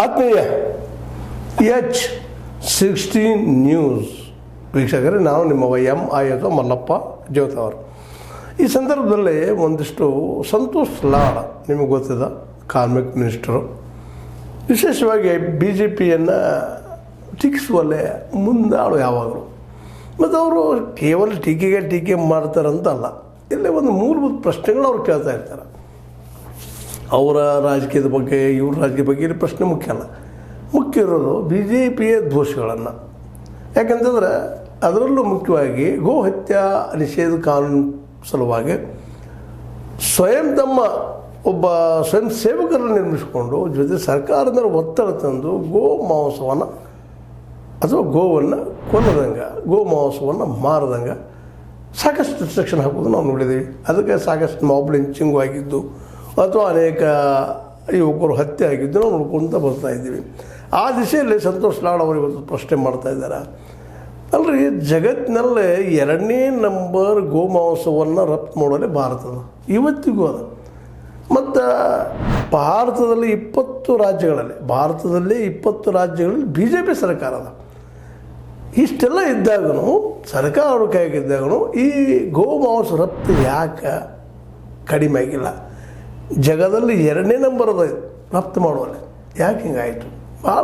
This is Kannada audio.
ಆತ್ಮೀಯ H16 ನ್ಯೂಸ್ ವೀಕ್ಷಕರೇ, ನಾವು ನಿಮ್ಮವ MI ಅಥವಾ ಮಲ್ಲಪ್ಪ ಜ್ಯೋತಿ ಅವರು. ಈ ಸಂದರ್ಭದಲ್ಲಿ ಒಂದಿಷ್ಟು ಸಂತೋಷ್ ಲಾಡ್, ನಿಮಗೆ ಗೊತ್ತಿದ ಕಾರ್ಮಿಕ ಮಿನಿಸ್ಟರು, ವಿಶೇಷವಾಗಿ BJPಯನ್ನು ಟೀಕಿಸುವಲ್ಲೇ ಮುಂದಾಳು ಯಾವಾಗಲೂ. ಮತ್ತು ಅವರು ಕೇವಲ ಟೀಕೆ ಮಾಡ್ತಾರಂತಲ್ಲ, ಇಲ್ಲೇ ಒಂದು ಮೂಲಭೂತ ಪ್ರಶ್ನೆಗಳು ಅವ್ರು ಕೇಳ್ತಾ ಇರ್ತಾರೆ. ಅವರ ರಾಜಕೀಯದ ಬಗ್ಗೆ, ಇವ್ರ ರಾಜಕೀಯ ಬಗ್ಗೆ ಇಲ್ಲಿ ಪ್ರಶ್ನೆ ಮುಖ್ಯ ಅಲ್ಲ. ಮುಖ್ಯ ಇರೋದು BJPಯ ದೋಷಗಳನ್ನು. ಯಾಕಂತಂದ್ರೆ ಅದರಲ್ಲೂ ಮುಖ್ಯವಾಗಿ ಗೋ ಹತ್ಯಾ ನಿಷೇಧ ಕಾನೂನು ಸಲುವಾಗಿ ತಮ್ಮ ಒಬ್ಬ ಸ್ವಯಂ ಸೇವಕರನ್ನು ನಿರ್ಮಿಸಿಕೊಂಡು ಜೊತೆ ಸರ್ಕಾರದ ಮೇಲೆ ಒತ್ತಡ ತಂದು ಗೋ ಮಾಂಸವನ್ನು ಅಥವಾ ಗೋವನ್ನು ಕೊಲ್ಲದಂಗೆ, ಗೋ ಮಾಂಸವನ್ನು ಮಾರದಂಗೆ ಸಾಕಷ್ಟು ರಿಸ್ಟ್ರಿಕ್ಷನ್ ಹಾಕೋದು ನಾವು ನೋಡಿದ್ದೀವಿ. ಅದಕ್ಕೆ ಸಾಕಷ್ಟು ಮಾಬ್ ಲಿಂಚಿಂಗು ಆಗಿದ್ದು ಅಥವಾ ಅನೇಕ ಯುವಕರು ಹತ್ಯೆ ಆಗಿದ್ದು ನಾವು ನೋಡ್ಕೊತ ಬರ್ತಾ ಇದ್ದೀವಿ. ಆ ದಿಶೆಯಲ್ಲಿ ಸಂತೋಷ್ ಲಾಡ್ ಅವರು ಇವತ್ತು ಪ್ರಶ್ನೆ ಮಾಡ್ತಾ ಇದ್ದಾರೆ. ಅಲ್ರಿ, ಜಗತ್ತಿನಲ್ಲೇ 2ನೇ ನಂಬರ್ ಗೋಮಾಂಸವನ್ನು ರಫ್ತು ಮಾಡೋದೇ ಭಾರತದ, ಇವತ್ತಿಗೂ ಅದು. ಮತ್ತು ಭಾರತದಲ್ಲಿ 20 ರಾಜ್ಯಗಳಲ್ಲಿ BJP ಸರ್ಕಾರ ಅದ. ಇಷ್ಟೆಲ್ಲ ಇದ್ದಾಗೂ, ಸರ್ಕಾರ ಅವ್ರ ಕೈಯಾಗಿದ್ದಾಗೂ ಈ ಗೋಮಾಂಸ ರಫ್ತು ಯಾಕೆ ಕಡಿಮೆ ಆಗಿಲ್ಲ? ಜಗದಲ್ಲಿ 2ನೇ ನಂಬರ್ ಅದ ರಫ್ತು ಮಾಡುವಲ್ಲಿ. ಯಾಕೆ ಹಿಂಗಾಯಿತು? ಭಾಳ